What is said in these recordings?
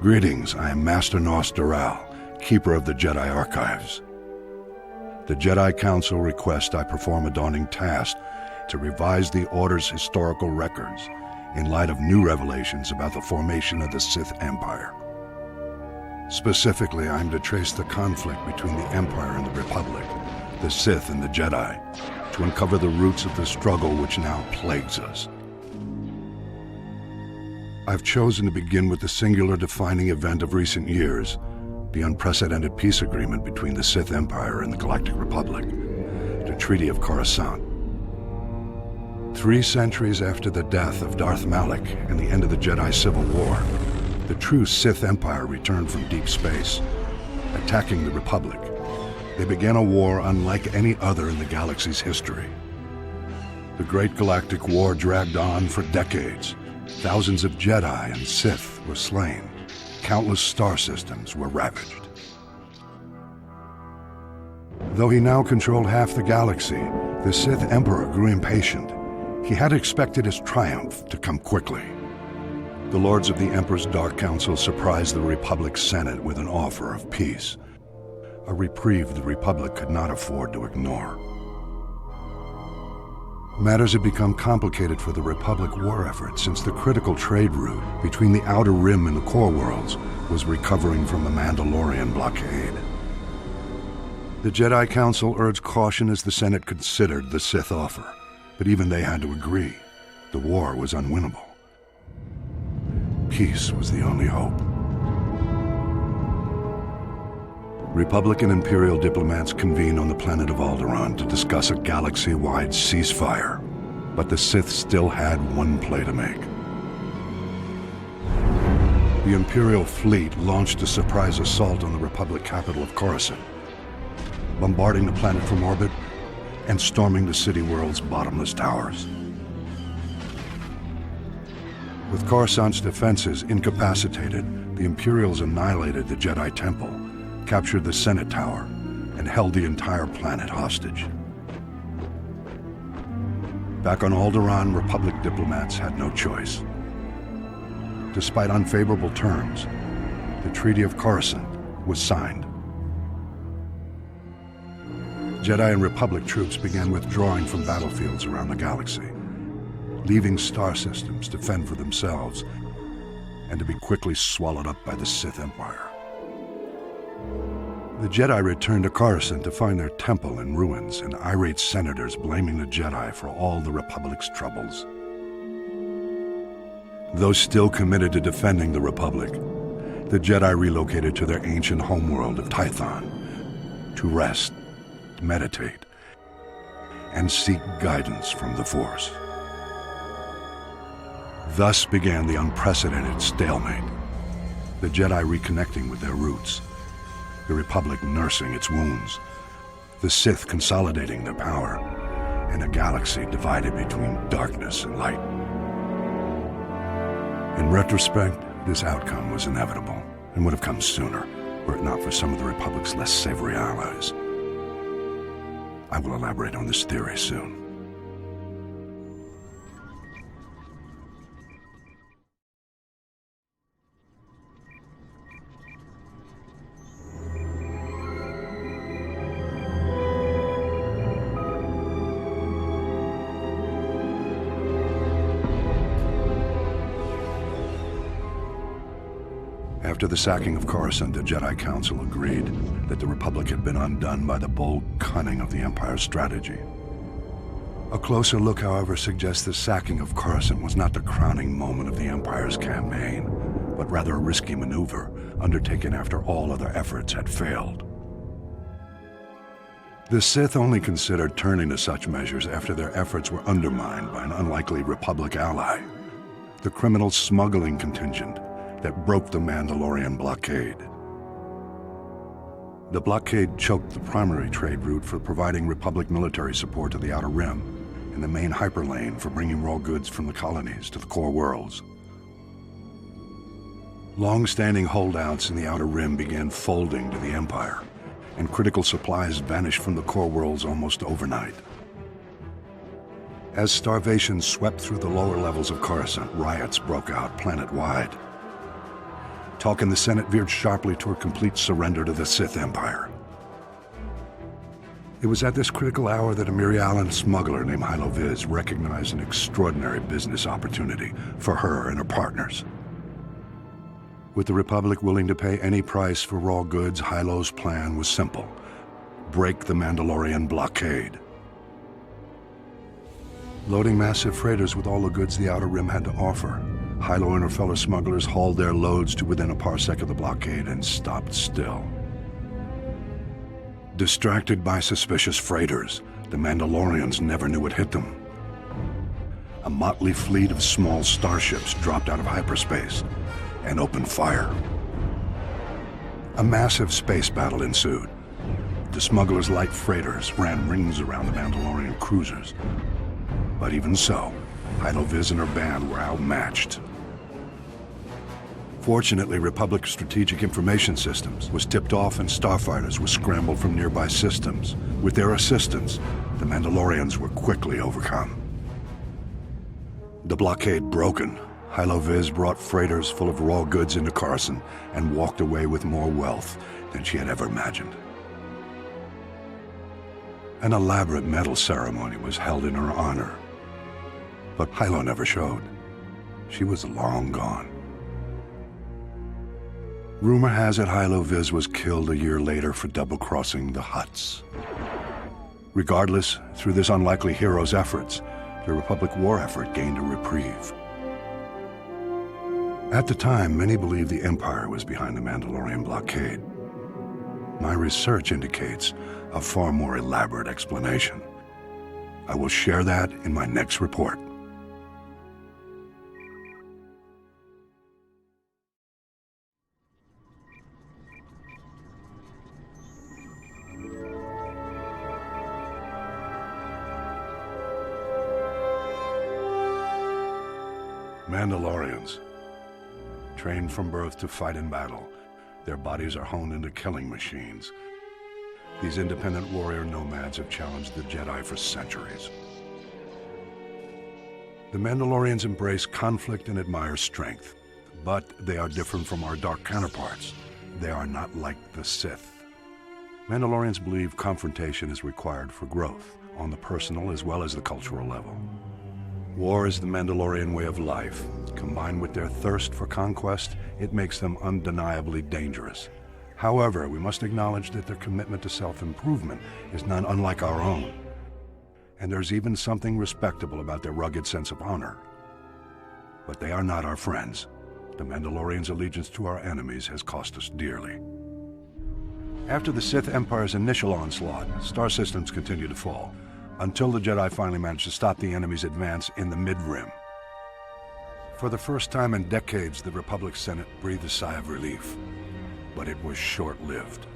Greetings, I am Master Nos Doral, Keeper of the Jedi Archives. The Jedi Council requests I perform a daunting task to revise the Order's historical records in light of new revelations about the formation of the Sith Empire. Specifically, I am to trace the conflict between the Empire and the Republic, the Sith and the Jedi, to uncover the roots of the struggle which now plagues us. I've chosen to begin with the singular defining event of recent years, the unprecedented peace agreement between the Sith Empire and the Galactic Republic, the Treaty of Coruscant. 3 centuries after the death of Darth Malak and the end of the Jedi Civil War, the true Sith Empire returned from deep space, attacking the Republic. They began a war unlike any other in the galaxy's history. The Great Galactic War dragged on for decades. Thousands of Jedi and Sith were slain. Countless star systems were ravaged. Though he now controlled half the galaxy, the Sith Emperor grew impatient. He had expected his triumph to come quickly. The Lords of the Emperor's Dark Council surprised the Republic's Senate with an offer of peace, a reprieve the Republic could not afford to ignore. Matters had become complicated for the Republic war effort since the critical trade route between the Outer Rim and the Core Worlds was recovering from the Mandalorian blockade. The Jedi Council urged caution as the Senate considered the Sith offer, but even they had to agree. The war was unwinnable. Peace was the only hope. Republican Imperial diplomats convened on the planet of Alderaan to discuss a galaxy-wide ceasefire, but the Sith still had one play to make. The Imperial fleet launched a surprise assault on the Republic capital of Coruscant, bombarding the planet from orbit and storming the city world's bottomless towers. With Coruscant's defenses incapacitated, the Imperials annihilated the Jedi Temple, captured the Senate Tower, and held the entire planet hostage. Back on Alderaan, Republic diplomats had no choice. Despite unfavorable terms, the Treaty of Coruscant was signed. Jedi and Republic troops began withdrawing from battlefields around the galaxy, leaving star systems to fend for themselves and to be quickly swallowed up by the Sith Empire. The Jedi returned to Coruscant to find their temple in ruins and irate senators blaming the Jedi for all the Republic's troubles. Though still committed to defending the Republic, the Jedi relocated to their ancient homeworld of Tython to rest, meditate, and seek guidance from the Force. Thus began the unprecedented stalemate, the Jedi reconnecting with their roots, the Republic nursing its wounds, the Sith consolidating their power, and a galaxy divided between darkness and light. In retrospect, this outcome was inevitable and would have come sooner, were it not for some of the Republic's less savory allies. I will elaborate on this theory soon. After the sacking of Coruscant, the Jedi Council agreed that the Republic had been undone by the bold cunning of the Empire's strategy. A closer look, however, suggests the sacking of Coruscant was not the crowning moment of the Empire's campaign, but rather a risky maneuver undertaken after all other efforts had failed. The Sith only considered turning to such measures after their efforts were undermined by an unlikely Republic ally, the criminal smuggling contingent that broke the Mandalorian blockade. The blockade choked the primary trade route for providing Republic military support to the Outer Rim and the main hyperlane for bringing raw goods from the colonies to the Core Worlds. Long-standing holdouts in the Outer Rim began folding to the Empire, and critical supplies vanished from the Core Worlds almost overnight. As starvation swept through the lower levels of Coruscant, riots broke out planet-wide. Talk in the Senate veered sharply toward complete surrender to the Sith Empire. It was at this critical hour that a Mirialan smuggler named Hilo Viz recognized an extraordinary business opportunity for her and her partners. With the Republic willing to pay any price for raw goods, Hilo's plan was simple: break the Mandalorian blockade. Loading massive freighters with all the goods the Outer Rim had to offer, Hilo and her fellow smugglers hauled their loads to within a parsec of the blockade and stopped still. Distracted by suspicious freighters, the Mandalorians never knew what hit them. A motley fleet of small starships dropped out of hyperspace and opened fire. A massive space battle ensued. The smugglers' light freighters ran rings around the Mandalorian cruisers. But even so, Hilo Viz and her band were outmatched. Fortunately, Republic Strategic Information Systems was tipped off and starfighters were scrambled from nearby systems. With their assistance, the Mandalorians were quickly overcome. The blockade broken, Hilo Viz brought freighters full of raw goods into Coruscant and walked away with more wealth than she had ever imagined. An elaborate medal ceremony was held in her honor, but Hilo never showed. She was long gone. Rumor has it Hilo Viz was killed a year later for double-crossing the Hutts. Regardless, through this unlikely hero's efforts, the Republic war effort gained a reprieve. At the time, many believed the Empire was behind the Mandalorian blockade. My research indicates a far more elaborate explanation. I will share that in my next report. Mandalorians, trained from birth to fight in battle, their bodies are honed into killing machines. These independent warrior nomads have challenged the Jedi for centuries. The Mandalorians embrace conflict and admire strength, but they are different from our dark counterparts. They are not like the Sith. Mandalorians believe confrontation is required for growth, on the personal as well as the cultural level. War is the Mandalorian way of life. Combined with their thirst for conquest, it makes them undeniably dangerous. However, we must acknowledge that their commitment to self-improvement is not unlike our own. And there's even something respectable about their rugged sense of honor. But they are not our friends. The Mandalorians' allegiance to our enemies has cost us dearly. After the Sith Empire's initial onslaught, star systems continued to fall, until the Jedi finally managed to stop the enemy's advance in the Mid-Rim. For the first time in decades, the Republic Senate breathed a sigh of relief, but it was short-lived.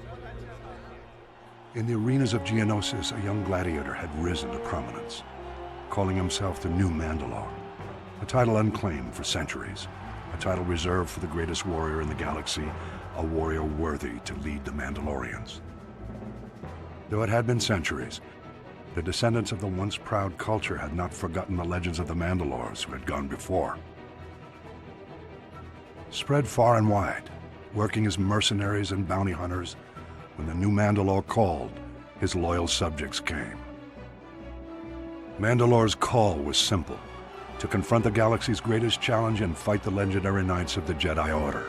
In the arenas of Geonosis, a young gladiator had risen to prominence, calling himself the New Mandalore, a title unclaimed for centuries, a title reserved for the greatest warrior in the galaxy, a warrior worthy to lead the Mandalorians. Though it had been centuries, the descendants of the once proud culture had not forgotten the legends of the Mandalores who had gone before. Spread far and wide, working as mercenaries and bounty hunters, when the new Mandalore called, his loyal subjects came. Mandalore's call was simple: to confront the galaxy's greatest challenge and fight the legendary knights of the Jedi Order.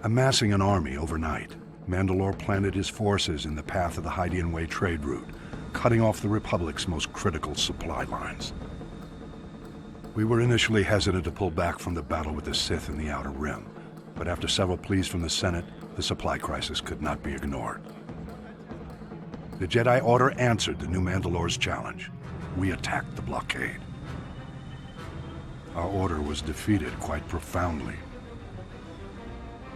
Amassing an army overnight, Mandalore planted his forces in the path of the Hydian Way trade route, cutting off the Republic's most critical supply lines. We were initially hesitant to pull back from the battle with the Sith in the Outer Rim, but after several pleas from the Senate, the supply crisis could not be ignored. The Jedi Order answered the new Mandalore's challenge. We attacked the blockade. Our order was defeated quite profoundly.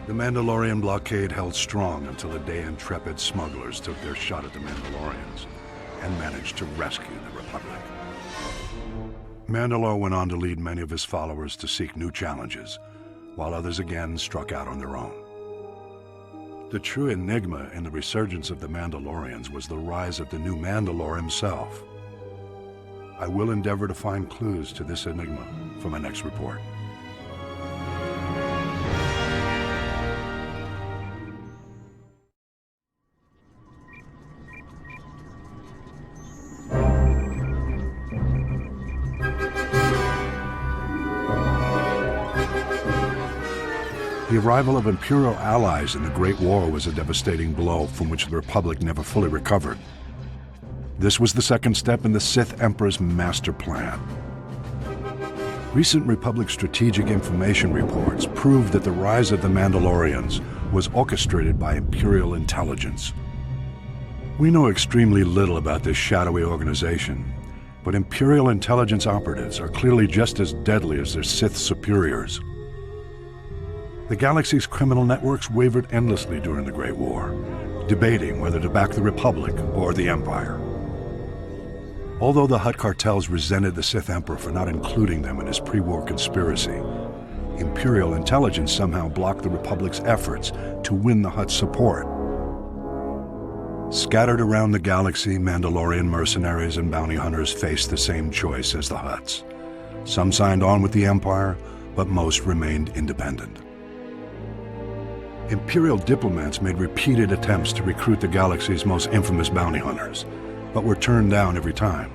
The Mandalorian blockade held strong until a day intrepid smugglers took their shot at the Mandalorians and managed to rescue the Republic. Mandalore went on to lead many of his followers to seek new challenges, while others again struck out on their own. The true enigma in the resurgence of the Mandalorians was the rise of the new Mandalore himself. I will endeavor to find clues to this enigma for my next report. The arrival of Imperial allies in the Great War was a devastating blow from which the Republic never fully recovered. This was the second step in the Sith Emperor's master plan. Recent Republic strategic information reports proved that the rise of the Mandalorians was orchestrated by Imperial intelligence. We know extremely little about this shadowy organization, but Imperial intelligence operatives are clearly just as deadly as their Sith superiors. The galaxy's criminal networks wavered endlessly during the Great War, debating whether to back the Republic or the Empire. Although the Hutt cartels resented the Sith Emperor for not including them in his pre-war conspiracy, Imperial intelligence somehow blocked the Republic's efforts to win the Hutt's support. Scattered around the galaxy, Mandalorian mercenaries and bounty hunters faced the same choice as the Hutts. Some signed on with the Empire, but most remained independent. Imperial diplomats made repeated attempts to recruit the galaxy's most infamous bounty hunters, but were turned down every time.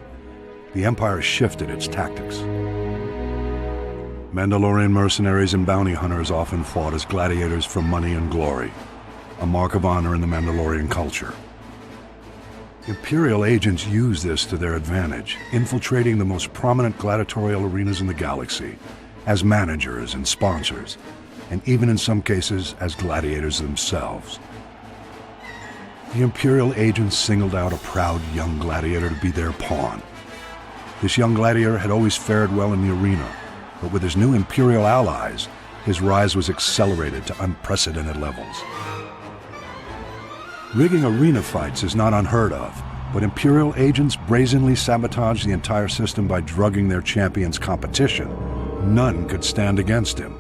The Empire shifted its tactics. Mandalorian mercenaries and bounty hunters often fought as gladiators for money and glory, a mark of honor in the Mandalorian culture. Imperial agents used this to their advantage, infiltrating the most prominent gladiatorial arenas in the galaxy, as managers and sponsors, and even in some cases as gladiators themselves. The Imperial agents singled out a proud young gladiator to be their pawn. This young gladiator had always fared well in the arena, but with his new Imperial allies, his rise was accelerated to unprecedented levels. Rigging arena fights is not unheard of, but Imperial agents brazenly sabotaged the entire system by drugging their champion's competition. None could stand against him.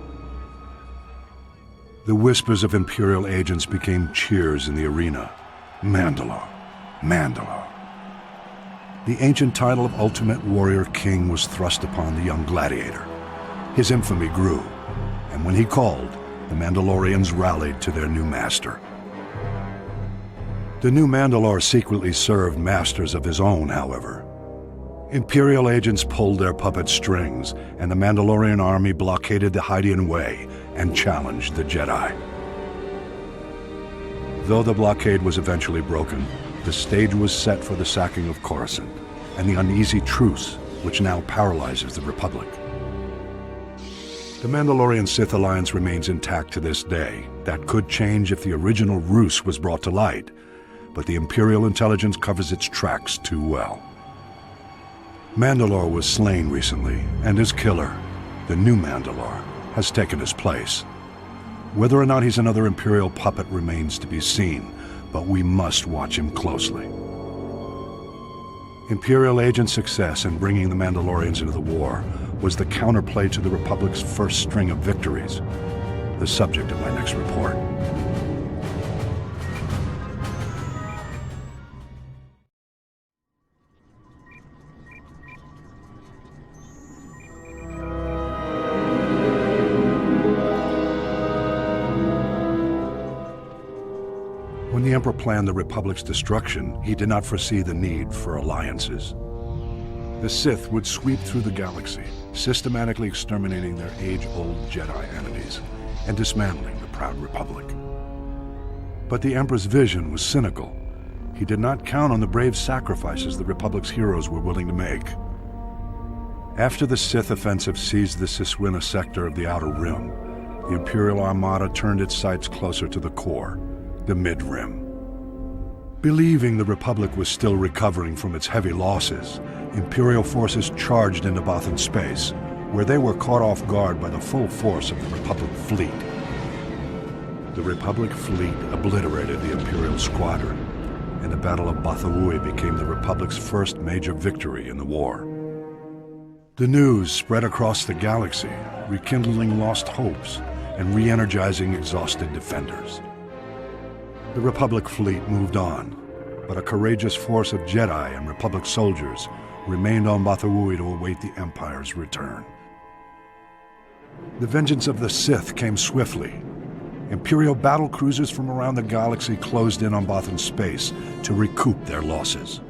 The whispers of Imperial agents became cheers in the arena. Mandalore, Mandalore. The ancient title of Ultimate Warrior King was thrust upon the young gladiator. His infamy grew, and when he called, the Mandalorians rallied to their new master. The new Mandalore secretly served masters of his own, however. Imperial agents pulled their puppet strings, and the Mandalorian army blockaded the Hydian Way and challenged the Jedi. Though the blockade was eventually broken, the stage was set for the sacking of Coruscant and the uneasy truce which now paralyzes the Republic. The Mandalorian-Sith alliance remains intact to this day. That could change if the original ruse was brought to light, but the Imperial intelligence covers its tracks too well. Mandalore was slain recently, and his killer, the new Mandalore, has taken his place. Whether or not he's another Imperial puppet remains to be seen, but we must watch him closely. Imperial agent success in bringing the Mandalorians into the war was the counterplay to the Republic's first string of victories, the subject of my next report. When the Emperor planned the Republic's destruction, he did not foresee the need for alliances. The Sith would sweep through the galaxy, systematically exterminating their age-old Jedi enemies and dismantling the proud Republic. But the Emperor's vision was cynical. He did not count on the brave sacrifices the Republic's heroes were willing to make. After the Sith offensive seized the Siswina sector of the Outer Rim, the Imperial Armada turned its sights closer to the core, the Mid-Rim. Believing the Republic was still recovering from its heavy losses, Imperial forces charged into Bothan space, where they were caught off guard by the full force of the Republic fleet. The Republic fleet obliterated the Imperial squadron, and the Battle of Bothawui became the Republic's first major victory in the war. The news spread across the galaxy, rekindling lost hopes and re-energizing exhausted defenders. The Republic fleet moved on, but a courageous force of Jedi and Republic soldiers remained on Bothawui to await the Empire's return. The vengeance of the Sith came swiftly. Imperial battle cruisers from around the galaxy closed in on Bothan space to recoup their losses.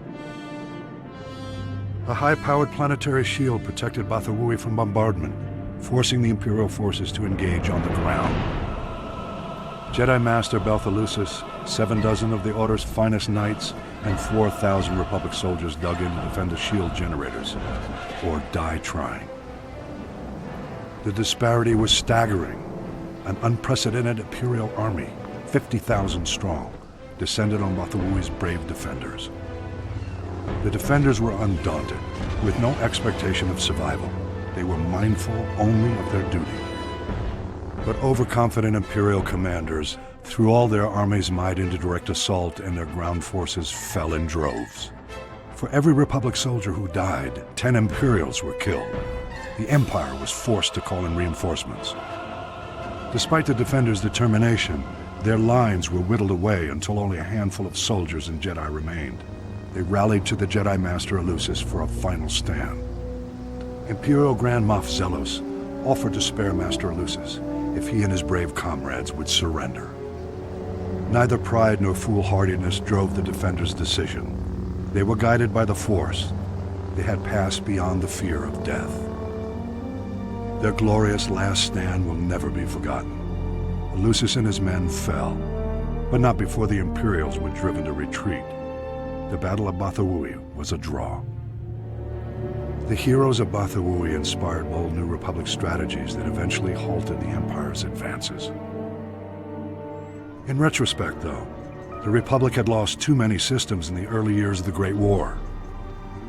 A high-powered planetary shield protected Bothawui from bombardment, forcing the Imperial forces to engage on the ground. Jedi Master Belthalusis, 7 dozen of the Order's finest knights, and 4,000 Republic soldiers dug in to defend the shield generators, or die trying. The disparity was staggering. An unprecedented Imperial army, 50,000 strong, descended on Bathawui's brave defenders. The defenders were undaunted, with no expectation of survival. They were mindful only of their duty. But overconfident Imperial commanders threw all their army's might into direct assault, and their ground forces fell in droves. For every Republic soldier who died, 10 Imperials were killed. The Empire was forced to call in reinforcements. Despite the defenders' determination, their lines were whittled away until only a handful of soldiers and Jedi remained. They rallied to the Jedi Master Elusis for a final stand. Imperial Grand Moff Zelos offered to spare Master Elusis if he and his brave comrades would surrender. Neither pride nor foolhardiness drove the defenders' decision. They were guided by the Force. They had passed beyond the fear of death. Their glorious last stand will never be forgotten. Elusis and his men fell, but not before the Imperials were driven to retreat. The Battle of Bathawui was a draw. The heroes of Bathawui inspired bold New Republic strategies that eventually halted the Empire's advances. In retrospect, though, the Republic had lost too many systems in the early years of the Great War.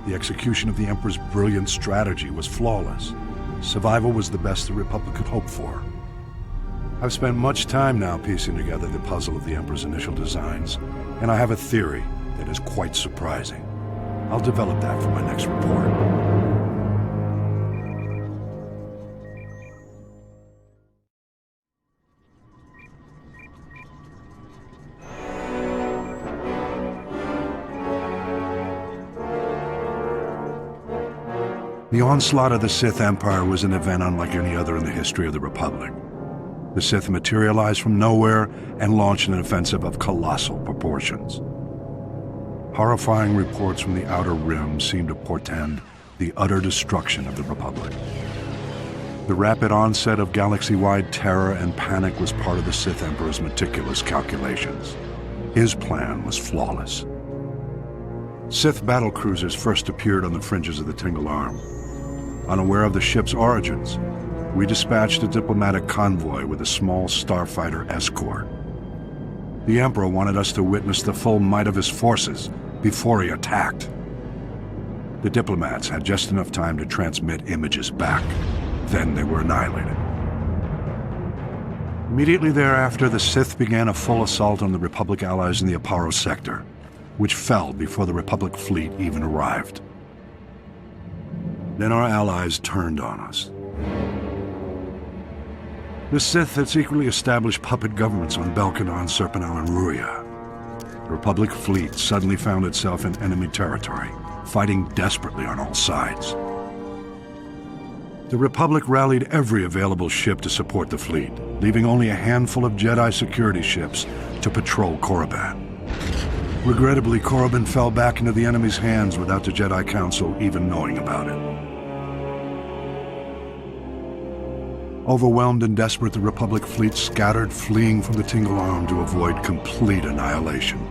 The execution of the Emperor's brilliant strategy was flawless. Survival was the best the Republic could hope for. I've spent much time now piecing together the puzzle of the Emperor's initial designs, and I have a theory that is quite surprising. I'll develop that for my next report. The onslaught of the Sith Empire was an event unlike any other in the history of the Republic. The Sith materialized from nowhere and launched an offensive of colossal proportions. Horrifying reports from the Outer Rim seemed to portend the utter destruction of the Republic. The rapid onset of galaxy-wide terror and panic was part of the Sith Emperor's meticulous calculations. His plan was flawless. Sith battlecruisers first appeared on the fringes of the Tingle Arm. Unaware of the ship's origins, we dispatched a diplomatic convoy with a small starfighter escort. The Emperor wanted us to witness the full might of his forces before he attacked. The diplomats had just enough time to transmit images back. Then they were annihilated. Immediately thereafter, the Sith began a full assault on the Republic allies in the Aparo sector, which fell before the Republic fleet even arrived. Then our allies turned on us. The Sith had secretly established puppet governments on Belkanon, Serpenau, and Ruria. The Republic fleet suddenly found itself in enemy territory, fighting desperately on all sides. The Republic rallied every available ship to support the fleet, leaving only a handful of Jedi security ships to patrol Korriban. Regrettably, Korriban fell back into the enemy's hands without the Jedi Council even knowing about it. Overwhelmed and desperate, the Republic fleet scattered, fleeing from the Tingle Arm to avoid complete annihilation.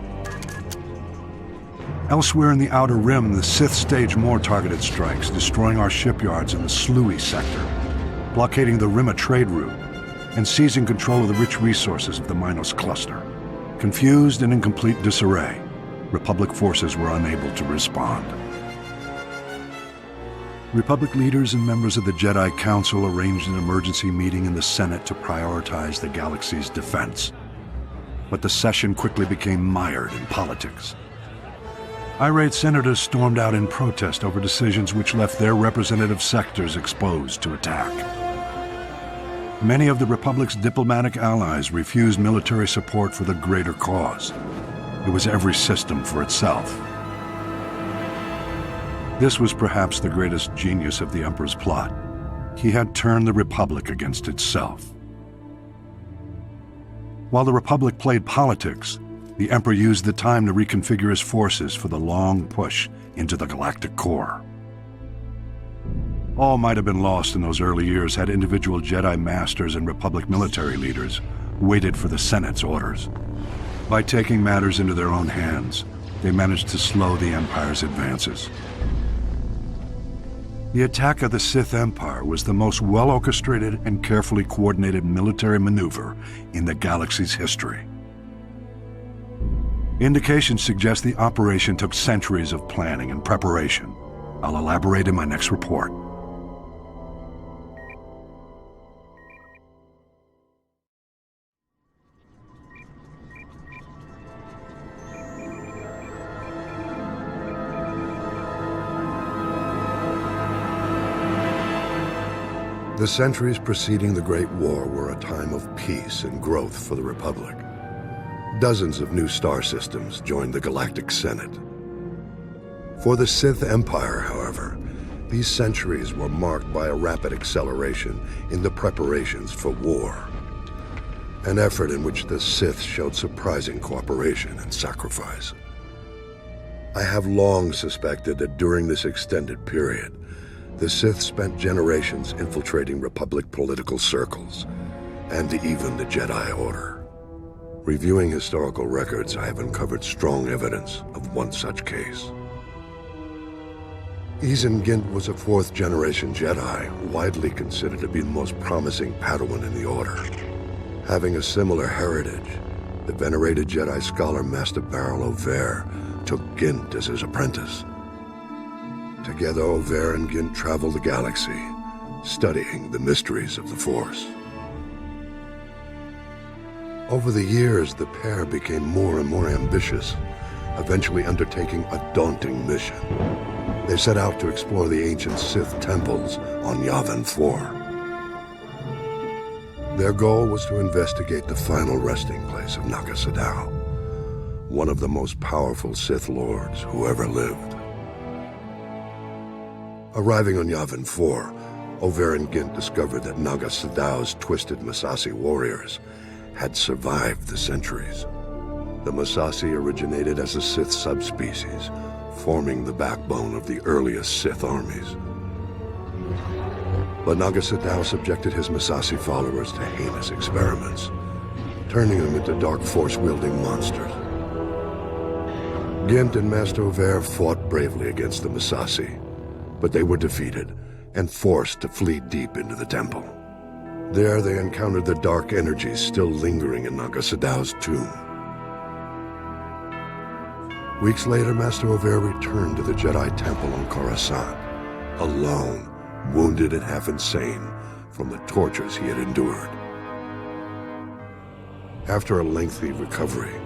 Elsewhere in the Outer Rim, the Sith staged more targeted strikes, destroying our shipyards in the Sluy sector, blockading the Rimma trade route, and seizing control of the rich resources of the Minos cluster. Confused and in complete disarray, Republic forces were unable to respond. Republic leaders and members of the Jedi Council arranged an emergency meeting in the Senate to prioritize the galaxy's defense. But the session quickly became mired in politics. Irate senators stormed out in protest over decisions which left their representative sectors exposed to attack. Many of the Republic's diplomatic allies refused military support for the greater cause. It was every system for itself. This was perhaps the greatest genius of the Emperor's plot. He had turned the Republic against itself. While the Republic played politics, the Emperor used the time to reconfigure his forces for the long push into the Galactic core. All might have been lost in those early years had individual Jedi Masters and Republic military leaders waited for the Senate's orders. By taking matters into their own hands, they managed to slow the Empire's advances. The attack of the Sith Empire was the most well-orchestrated and carefully coordinated military maneuver in the galaxy's history. Indications suggest the operation took centuries of planning and preparation. I'll elaborate in my next report. The centuries preceding the Great War were a time of peace and growth for the Republic. Dozens of new star systems joined the Galactic Senate. For the Sith Empire, however, these centuries were marked by a rapid acceleration in the preparations for war, an effort in which the Sith showed surprising cooperation and sacrifice. I have long suspected that during this extended period, the Sith spent generations infiltrating Republic political circles, and even the Jedi Order. Reviewing historical records, I have uncovered strong evidence of one such case. Izen Gint was a fourth-generation Jedi, widely considered to be the most promising Padawan in the Order. Having a similar heritage, the venerated Jedi scholar Master Baral Over took Gint as his apprentice. Together, Over and Gint traveled the galaxy, studying the mysteries of the Force. Over the years, the pair became more and more ambitious, eventually undertaking a daunting mission. They set out to explore the ancient Sith temples on Yavin 4. Their goal was to investigate the final resting place of Naga Sadow, one of the most powerful Sith Lords who ever lived. Arriving on Yavin 4, Over and Gint discovered that Naga Sadow's twisted Massassi warriors had survived the centuries. The Massassi originated as a Sith subspecies, forming the backbone of the earliest Sith armies. But Naga Sadow subjected his Massassi followers to heinous experiments, turning them into dark force-wielding monsters. Gint and Master Over fought bravely against the Massassi, but they were defeated and forced to flee deep into the temple. There they encountered the dark energies still lingering in Naga Sadow's tomb. Weeks later, Master Over returned to the Jedi Temple on Coruscant, alone, wounded and half insane from the tortures he had endured. After a lengthy recovery,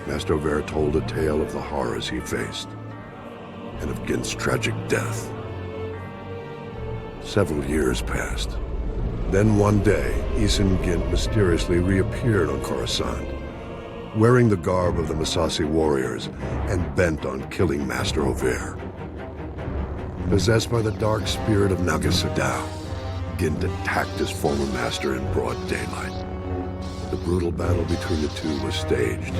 Master Over told a tale of the horrors he faced and of Gint's tragic death. Several years passed. Then one day, Izen Gint mysteriously reappeared on Coruscant, wearing the garb of the Massassi warriors and bent on killing Master Over. Possessed by the dark spirit of Naga Sadow, Gint attacked his former master in broad daylight. The brutal battle between the two was staged,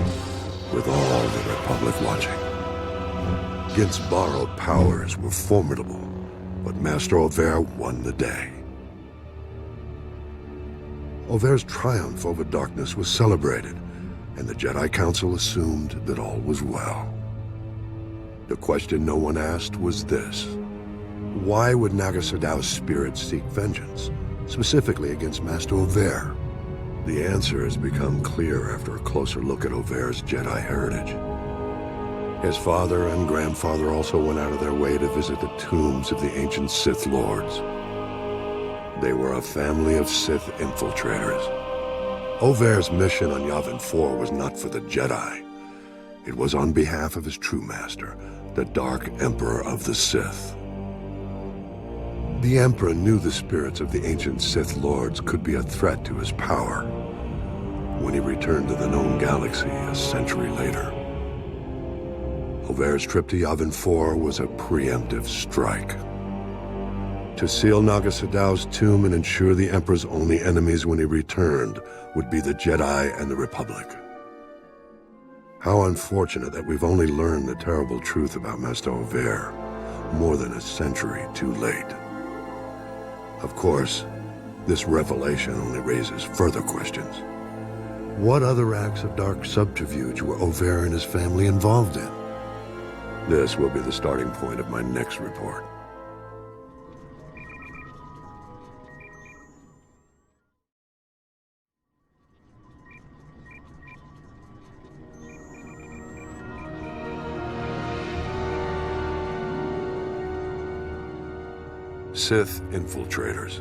with all the Republic watching. Gint's borrowed powers were formidable, but Master Over won the day. Over's triumph over darkness was celebrated, and the Jedi Council assumed that all was well. The question no one asked was this: why would Naga Sadow's spirit seek vengeance, specifically against Master Over? The answer has become clear after a closer look at Over's Jedi heritage. His father and grandfather also went out of their way to visit the tombs of the ancient Sith Lords. They were a family of Sith infiltrators. Over's mission on Yavin 4 was not for the Jedi. It was on behalf of his true master, the Dark Emperor of the Sith. The Emperor knew the spirits of the ancient Sith Lords could be a threat to his power when he returned to the known galaxy a century later. Over's trip to Yavin 4 was a preemptive strike. To seal Naga Sadow's tomb and ensure the Emperor's only enemies when he returned would be the Jedi and the Republic. How unfortunate that we've only learned the terrible truth about Master Over more than a century too late. Of course, this revelation only raises further questions. What other acts of dark subterfuge were Auvert and his family involved in? This will be the starting point of my next report. Sith infiltrators.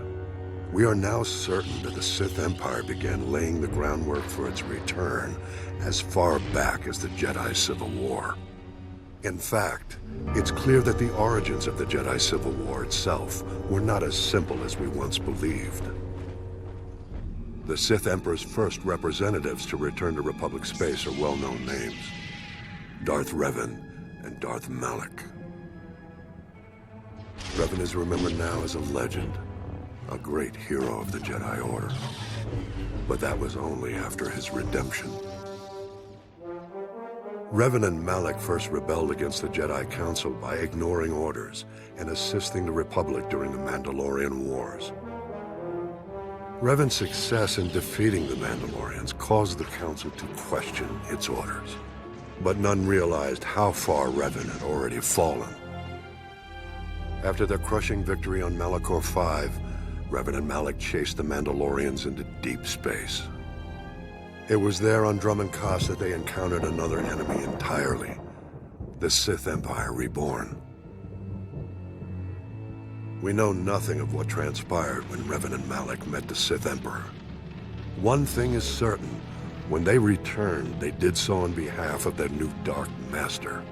We are now certain that the Sith Empire began laying the groundwork for its return as far back as the Jedi Civil War. In fact, it's clear that the origins of the Jedi Civil War itself were not as simple as we once believed. The Sith Emperor's first representatives to return to Republic space are well-known names: Darth Revan and Darth Malak. Revan is remembered now as a legend, a great hero of the Jedi Order. But that was only after his redemption. Revan and Malak first rebelled against the Jedi Council by ignoring orders and assisting the Republic during the Mandalorian Wars. Revan's success in defeating the Mandalorians caused the Council to question its orders, but none realized how far Revan had already fallen. After their crushing victory on Malachor V, Revan and Malak chased the Mandalorians into deep space. It was there on Drummond Kos that they encountered another enemy entirely: the Sith Empire reborn. We know nothing of what transpired when Revan and Malak met the Sith Emperor. One thing is certain: when they returned, they did so on behalf of their new Dark Master.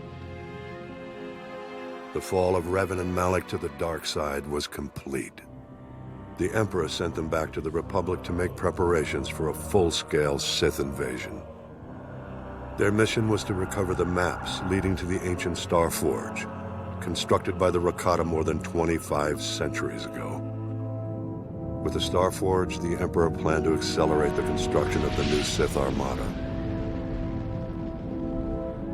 The fall of Revan and Malak to the dark side was complete. The Emperor sent them back to the Republic to make preparations for a full-scale Sith invasion. Their mission was to recover the maps leading to the ancient Star Forge, constructed by the Rakata more than 25 centuries ago. With the Star Forge, the Emperor planned to accelerate the construction of the new Sith Armada.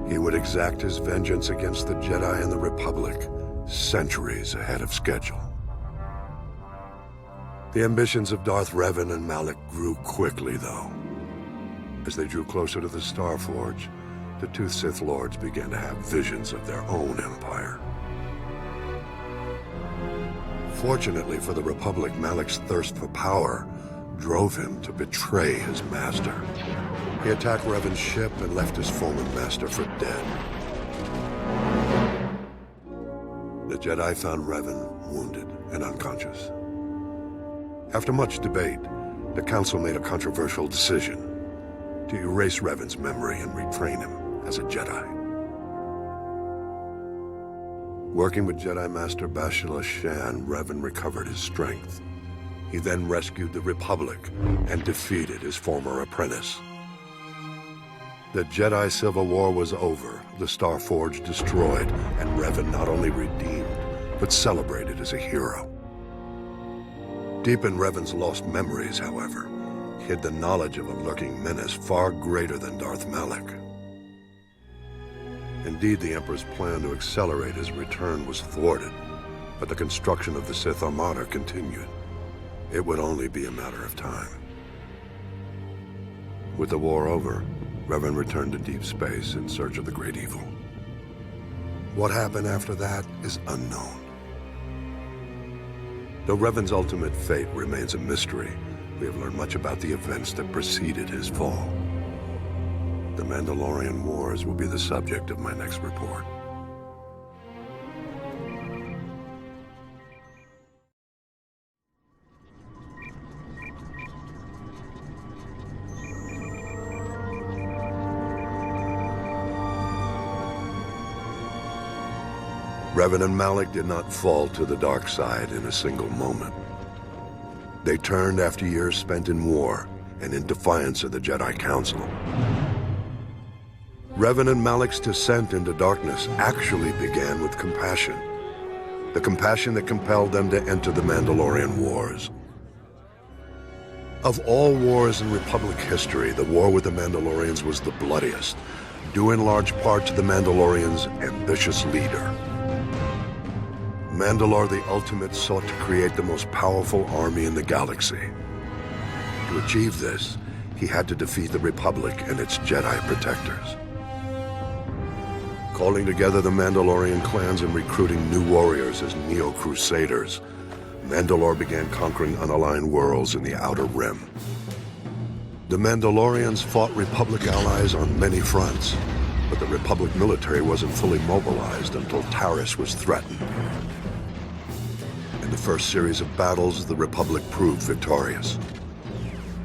He would exact his vengeance against the Jedi and the Republic centuries ahead of schedule. The ambitions of Darth Revan and Malak grew quickly, though. As they drew closer to the Star Forge, the two Sith Lords began to have visions of their own empire. Fortunately for the Republic, Malak's thirst for power drove him to betray his master. He attacked Revan's ship and left his former master for dead. The Jedi found Revan wounded and unconscious. After much debate, the Council made a controversial decision: to erase Revan's memory and retrain him as a Jedi. Working with Jedi Master Bastila Shan, Revan recovered his strength. He then rescued the Republic and defeated his former apprentice. The Jedi Civil War was over, the Star Forge destroyed, and Revan not only redeemed, but celebrated as a hero. Deep in Revan's lost memories, however, hid the knowledge of a lurking menace far greater than Darth Malak. Indeed, the Emperor's plan to accelerate his return was thwarted, but the construction of the Sith Armada continued. It would only be a matter of time. With the war over, Revan returned to deep space in search of the Great Evil. What happened after that is unknown. Though Revan's ultimate fate remains a mystery, we have learned much about the events that preceded his fall. The Mandalorian Wars will be the subject of my next report. Revan and Malak did not fall to the dark side in a single moment. They turned after years spent in war and in defiance of the Jedi Council. Revan and Malak's descent into darkness actually began with compassion. The compassion that compelled them to enter the Mandalorian Wars. Of all wars in Republic history, the war with the Mandalorians was the bloodiest, due in large part to the Mandalorians' ambitious leader. Mandalore the Ultimate sought to create the most powerful army in the galaxy. To achieve this, he had to defeat the Republic and its Jedi protectors. Calling together the Mandalorian clans and recruiting new warriors as Neo-Crusaders, Mandalore began conquering unaligned worlds in the Outer Rim. The Mandalorians fought Republic allies on many fronts, but the Republic military wasn't fully mobilized until Taris was threatened. In the first series of battles, the Republic proved victorious.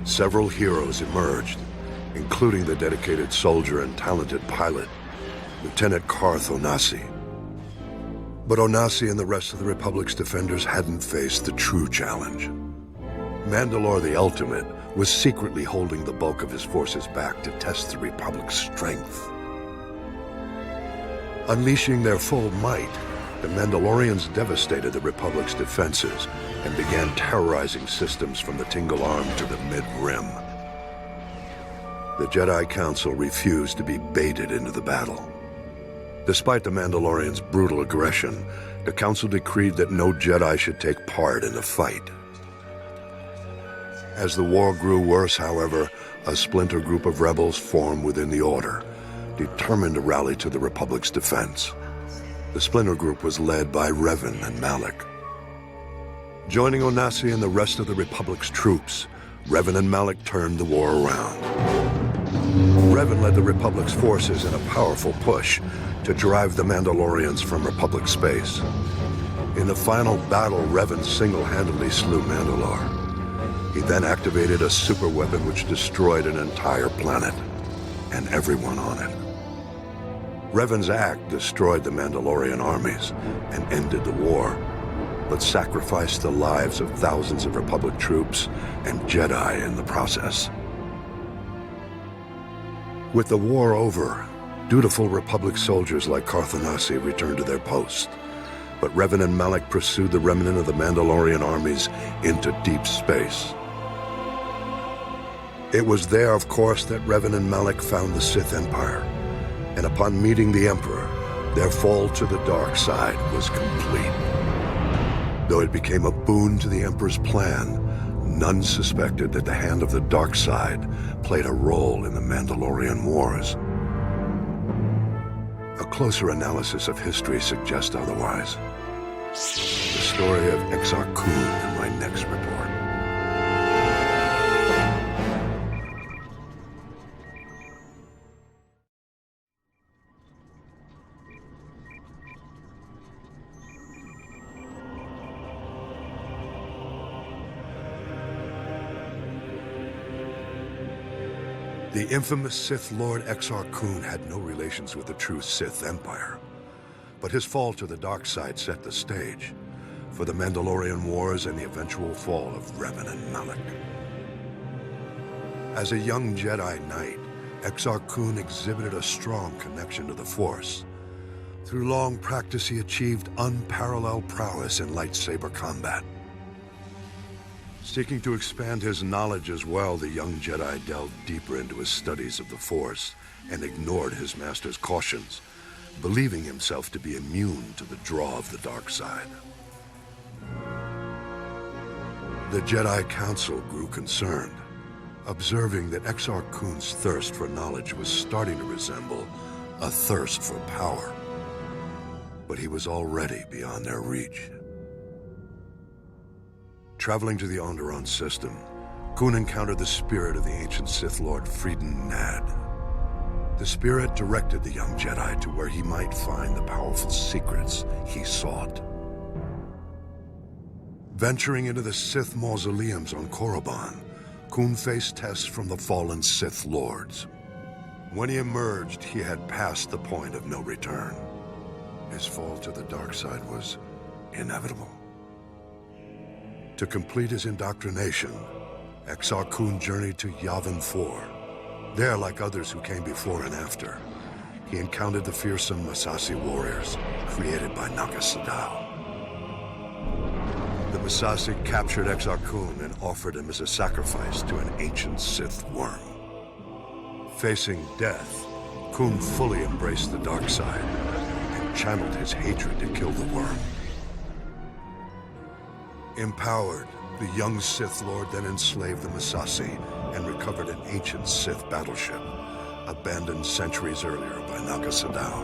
Several heroes emerged, including the dedicated soldier and talented pilot, Lieutenant Carth Onasi. But Onasi and the rest of the Republic's defenders hadn't faced the true challenge. Mandalore the Ultimate was secretly holding the bulk of his forces back to test the Republic's strength. Unleashing their full might, the Mandalorians devastated the Republic's defenses and began terrorizing systems from the Tingle Arm to the Mid-Rim. The Jedi Council refused to be baited into the battle. Despite the Mandalorians' brutal aggression, the Council decreed that no Jedi should take part in the fight. As the war grew worse, however, a splinter group of rebels formed within the Order, determined to rally to the Republic's defense. The splinter group was led by Revan and Malak. Joining Onasi and the rest of the Republic's troops, Revan and Malak turned the war around. Revan led the Republic's forces in a powerful push to drive the Mandalorians from Republic space. In the final battle, Revan single-handedly slew Mandalore. He then activated a superweapon which destroyed an entire planet and everyone on it. Revan's act destroyed the Mandalorian armies and ended the war, but sacrificed the lives of thousands of Republic troops and Jedi in the process. With the war over, dutiful Republic soldiers like Carth Onasi returned to their posts, but Revan and Malak pursued the remnant of the Mandalorian armies into deep space. It was there, of course, that Revan and Malak found the Sith Empire, and upon meeting the Emperor, their fall to the dark side was complete. Though it became a boon to the Emperor's plan, none suspected that the hand of the dark side played a role in the Mandalorian Wars. A closer analysis of history suggests otherwise. The story of Exar Kun in my next report. The infamous Sith Lord Exar Kun had no relations with the true Sith Empire, but his fall to the dark side set the stage for the Mandalorian Wars and the eventual fall of Revan and Malak. As a young Jedi Knight, Exar Kun exhibited a strong connection to the Force. Through long practice, he achieved unparalleled prowess in lightsaber combat. Seeking to expand his knowledge as well, the young Jedi delved deeper into his studies of the Force and ignored his master's cautions, believing himself to be immune to the draw of the dark side. The Jedi Council grew concerned, observing that Exar Kun's thirst for knowledge was starting to resemble a thirst for power. But he was already beyond their reach. Traveling to the Onderon system, Kun encountered the spirit of the ancient Sith Lord Freeden Nad. The spirit directed the young Jedi to where he might find the powerful secrets he sought. Venturing into the Sith mausoleums on Korriban, Kun faced tests from the fallen Sith Lords. When he emerged, he had passed the point of no return. His fall to the dark side was inevitable. To complete his indoctrination, Exar Kun journeyed to Yavin 4. There, like others who came before and after, he encountered the fearsome Massassi warriors created by Naga Sadow. The Massassi captured Exar Kun and offered him as a sacrifice to an ancient Sith worm. Facing death, Kun fully embraced the dark side and channeled his hatred to kill the worm. Empowered, the young Sith Lord then enslaved the Massassi and recovered an ancient Sith battleship, abandoned centuries earlier by Naga Sadow.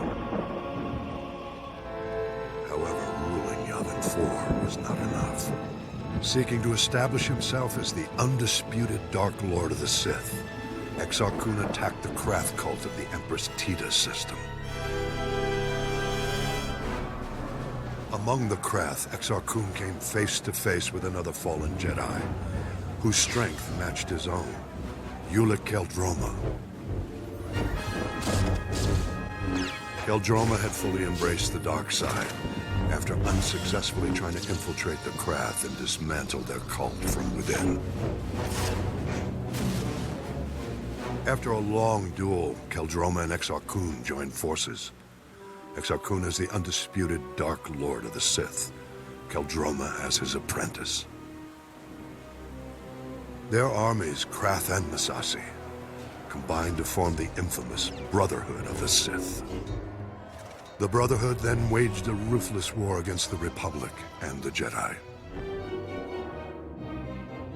However, ruling Yavin 4 was not enough. Seeking to establish himself as the undisputed Dark Lord of the Sith, Exar Kun attacked the Krath cult of the Empress Tita system. Among the Krath, Exar Kun came face to face with another fallen Jedi, whose strength matched his own, Ulic Qel-Droma. Qel-Droma had fully embraced the dark side, after unsuccessfully trying to infiltrate the Krath and dismantle their cult from within. After a long duel, Qel-Droma and Exar Kun joined forces. Exar Kun is the undisputed Dark Lord of the Sith, Qel-Droma as his apprentice. Their armies, Krath and Massassi, combined to form the infamous Brotherhood of the Sith. The Brotherhood then waged a ruthless war against the Republic and the Jedi.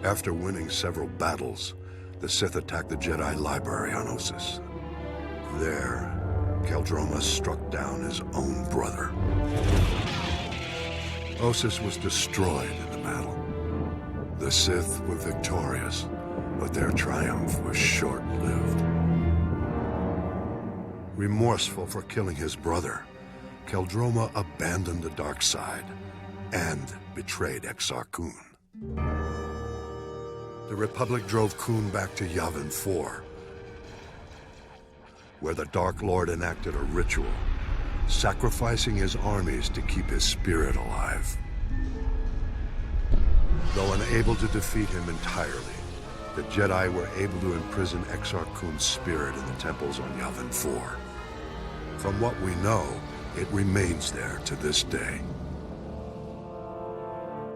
After winning several battles, the Sith attacked the Jedi library on Ossus. There, Qel-Droma struck down his own brother. Ossus was destroyed in the battle. The Sith were victorious, but their triumph was short-lived. Remorseful for killing his brother, Qel-Droma abandoned the dark side and betrayed Exar Kun. The Republic drove Kun back to Yavin 4, where the Dark Lord enacted a ritual, sacrificing his armies to keep his spirit alive. Though unable to defeat him entirely, the Jedi were able to imprison Exar Kun's spirit in the temples on Yavin 4. From what we know, it remains there to this day.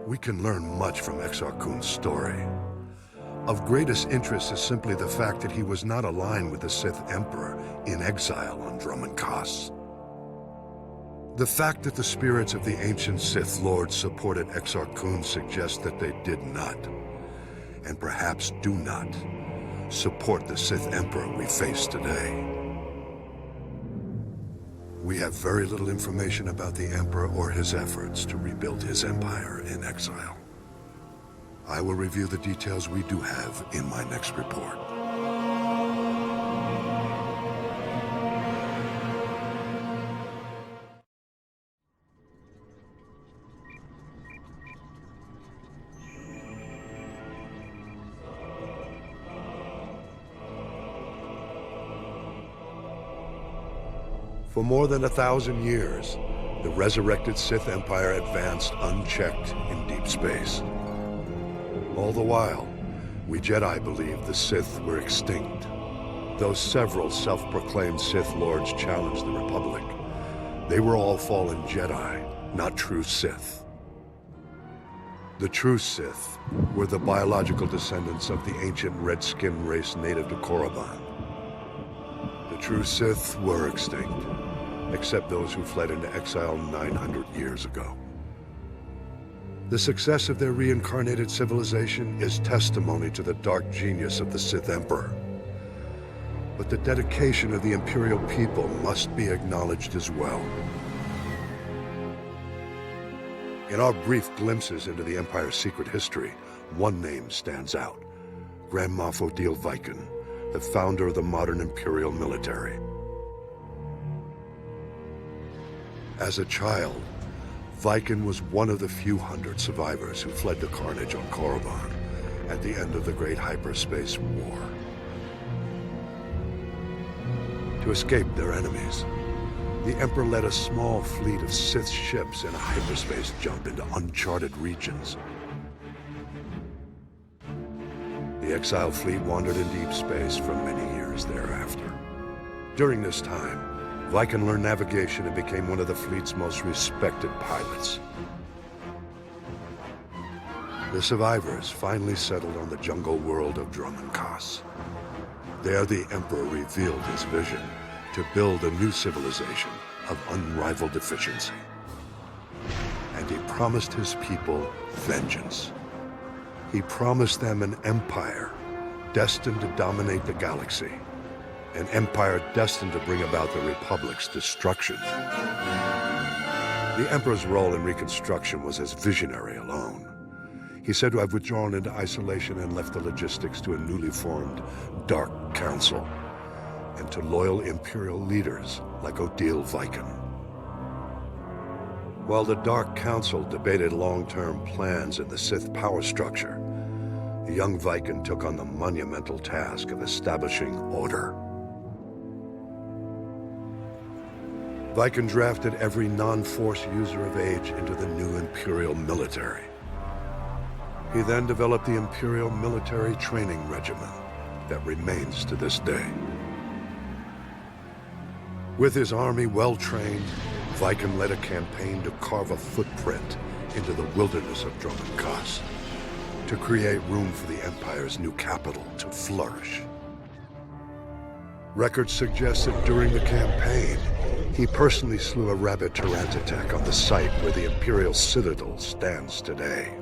We can learn much from Exar Kun's story. Of greatest interest is simply the fact that he was not aligned with the Sith Emperor in exile on Dromund Kaas. The fact that the spirits of the ancient Sith Lords supported Exar Kun suggests that they did not, and perhaps do not, support the Sith Emperor we face today. We have very little information about the Emperor or his efforts to rebuild his empire in exile. I will review the details we do have in my next report. For more than 1,000 years, the resurrected Sith Empire advanced unchecked in deep space. All the while, we Jedi believed the Sith were extinct. Though several self-proclaimed Sith Lords challenged the Republic, they were all fallen Jedi, not true Sith. The true Sith were the biological descendants of the ancient red-skin race native to Korriban. The true Sith were extinct, except those who fled into exile 900 years ago. The success of their reincarnated civilization is testimony to the dark genius of the Sith Emperor. But the dedication of the Imperial people must be acknowledged as well. In our brief glimpses into the Empire's secret history, one name stands out: Grand Moff Odile Viken, the founder of the modern Imperial military. As a child, Viken was one of the few hundred survivors who fled the carnage on Korriban at the end of the Great Hyperspace War. To escape their enemies, the Emperor led a small fleet of Sith ships in a hyperspace jump into uncharted regions. The exiled fleet wandered in deep space for many years thereafter. During this time, Viken learned navigation and became one of the fleet's most respected pilots. The survivors finally settled on the jungle world of Dromund Kaas. There, the Emperor revealed his vision to build a new civilization of unrivaled efficiency. And he promised his people vengeance. He promised them an empire destined to dominate the galaxy, an empire destined to bring about the Republic's destruction. The Emperor's role in Reconstruction was as visionary alone. He said to have withdrawn into isolation and left the logistics to a newly formed Dark Council and to loyal Imperial leaders like Odile Viken. While the Dark Council debated long-term plans in the Sith power structure, the young Viken took on the monumental task of establishing order. Viken drafted every non-Force user of age into the new Imperial military. He then developed the Imperial Military Training Regimen that remains to this day. With his army well-trained, Viken led a campaign to carve a footprint into the wilderness of Dromund Kaas, to create room for the Empire's new capital to flourish. Records suggest that during the campaign, he personally slew a rabid Tyrantatek on the site where the Imperial Citadel stands today.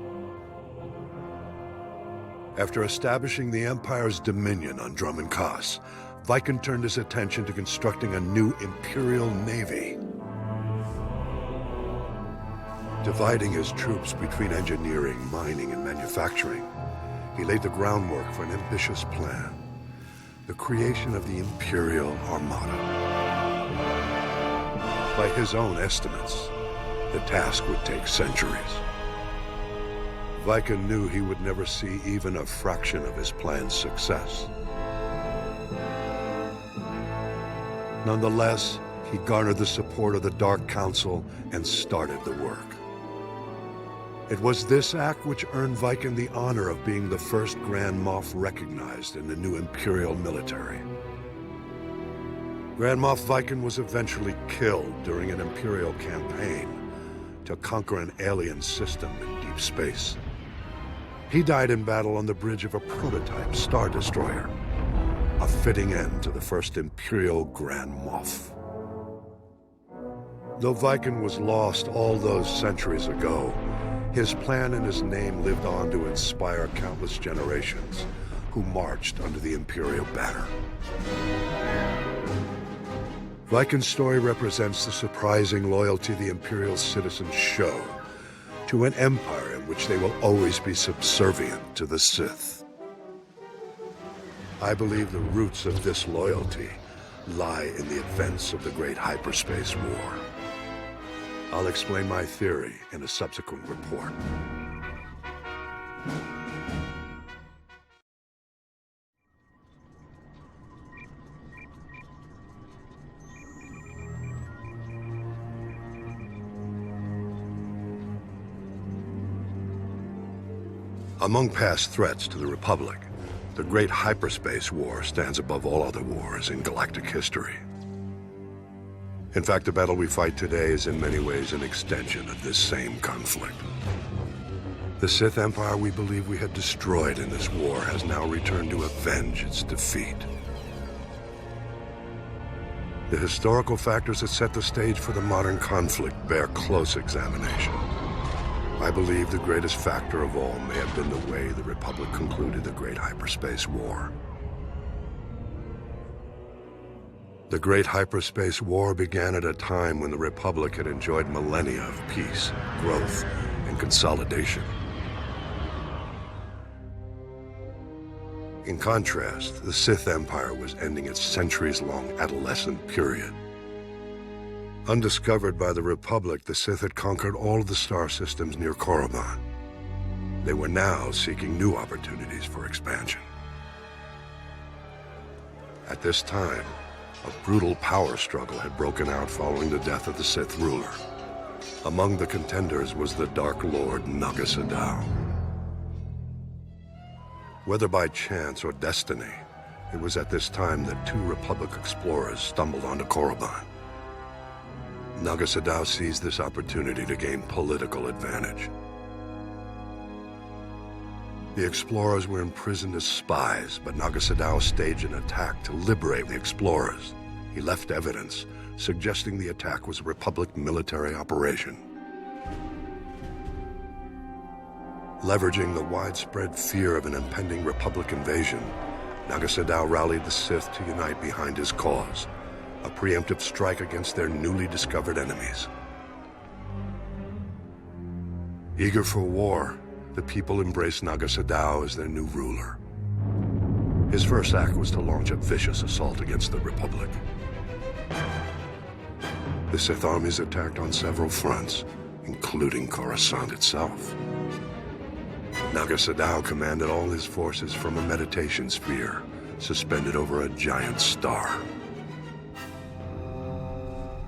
After establishing the Empire's dominion on Dromund Kaas, Viken turned his attention to constructing a new Imperial Navy. Dividing his troops between engineering, mining, and manufacturing, he laid the groundwork for an ambitious plan: the creation of the Imperial Armada. By his own estimates, the task would take centuries. Viken knew he would never see even a fraction of his plan's success. Nonetheless, he garnered the support of the Dark Council and started the work. It was this act which earned Viken the honor of being the first Grand Moff recognized in the new Imperial military. Grand Moff Viken was eventually killed during an Imperial campaign to conquer an alien system in deep space. He died in battle on the bridge of a prototype Star Destroyer, a fitting end to the first Imperial Grand Moff. Though Viken was lost all those centuries ago, his plan and his name lived on to inspire countless generations who marched under the Imperial banner. Viken's story represents the surprising loyalty the Imperial citizens show to an empire in which they will always be subservient to the Sith. I believe the roots of this loyalty lie in the events of the Great Hyperspace War. I'll explain my theory in a subsequent report. Among past threats to the Republic, the Great Hyperspace War stands above all other wars in galactic history. In fact, the battle we fight today is in many ways an extension of this same conflict. The Sith Empire we believe we had destroyed in this war has now returned to avenge its defeat. The historical factors that set the stage for the modern conflict bear close examination. I believe the greatest factor of all may have been the way the Republic concluded the Great Hyperspace War. The Great Hyperspace War began at a time when the Republic had enjoyed millennia of peace, growth, and consolidation. In contrast, the Sith Empire was ending its centuries-long adolescent period. Undiscovered by the Republic, the Sith had conquered all of the star systems near Korriban. They were now seeking new opportunities for expansion. At this time, a brutal power struggle had broken out following the death of the Sith ruler. Among the contenders was the Dark Lord Naga Sadow. Whether by chance or destiny, it was at this time that two Republic explorers stumbled onto Korriban. Naga Sadow seized this opportunity to gain political advantage. The explorers were imprisoned as spies, but Naga Sadow staged an attack to liberate the explorers. He left evidence suggesting the attack was a Republic military operation. Leveraging the widespread fear of an impending Republic invasion, Naga Sadow rallied the Sith to unite behind his cause, a preemptive strike against their newly discovered enemies. Eager for war, the people embraced Naga Sadow as their new ruler. His first act was to launch a vicious assault against the Republic. The Sith armies attacked on several fronts, including Coruscant itself. Naga Sadow commanded all his forces from a meditation sphere suspended over a giant star.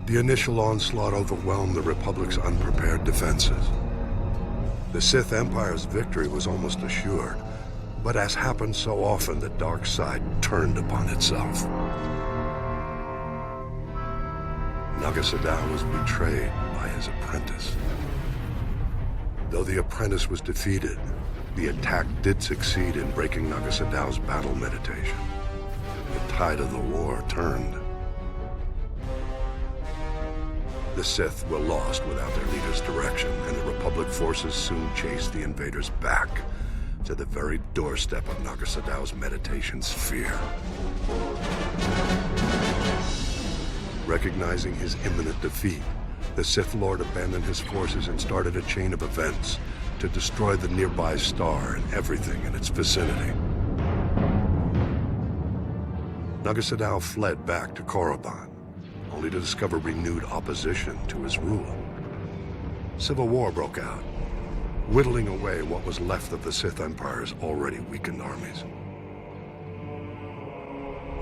The initial onslaught overwhelmed the Republic's unprepared defenses. The Sith Empire's victory was almost assured, but as happened so often, the dark side turned upon itself. Naga Sadow was betrayed by his apprentice. Though the apprentice was defeated, the attack did succeed in breaking Naga Sadow's battle meditation. The tide of the war turned. The Sith were lost without their leader's direction, and the Republic forces soon chased the invaders back to the very doorstep of Naga Sadow's meditation sphere. Recognizing his imminent defeat, the Sith Lord abandoned his forces and started a chain of events to destroy the nearby star and everything in its vicinity. Naga Sadow fled back to Korriban, only to discover renewed opposition to his rule. Civil war broke out, whittling away what was left of the Sith Empire's already weakened armies.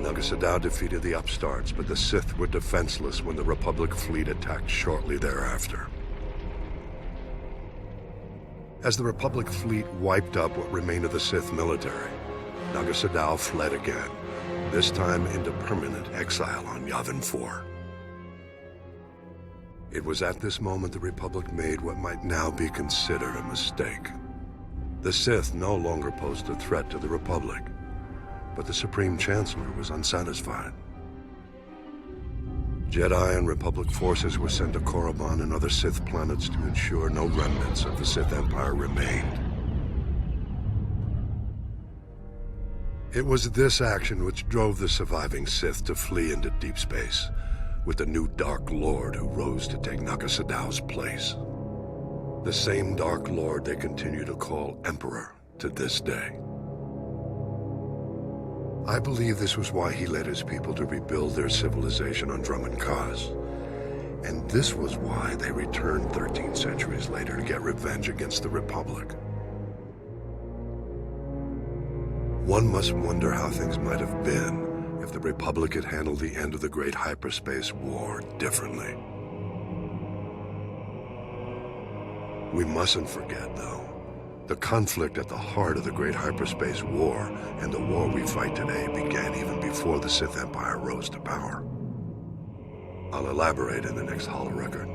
Naga Sadow defeated the upstarts, but the Sith were defenseless when the Republic fleet attacked shortly thereafter. As the Republic fleet wiped up what remained of the Sith military, Naga Sadow fled again, this time into permanent exile on Yavin 4. It was at this moment the Republic made what might now be considered a mistake. The Sith no longer posed a threat to the Republic, but the Supreme Chancellor was unsatisfied. Jedi and Republic forces were sent to Korriban and other Sith planets to ensure no remnants of the Sith Empire remained. It was this action which drove the surviving Sith to flee into deep space, with the new Dark Lord who rose to take Naga Sadow's place. The same Dark Lord they continue to call Emperor to this day. I believe this was why he led his people to rebuild their civilization on Drummond Kaz. And this was why they returned 13 centuries later to get revenge against the Republic. One must wonder how things might have been if the Republic had handled the end of the Great Hyperspace War differently. We mustn't forget, though, the conflict at the heart of the Great Hyperspace War and the war we fight today began even before the Sith Empire rose to power. I'll elaborate in the next holo record.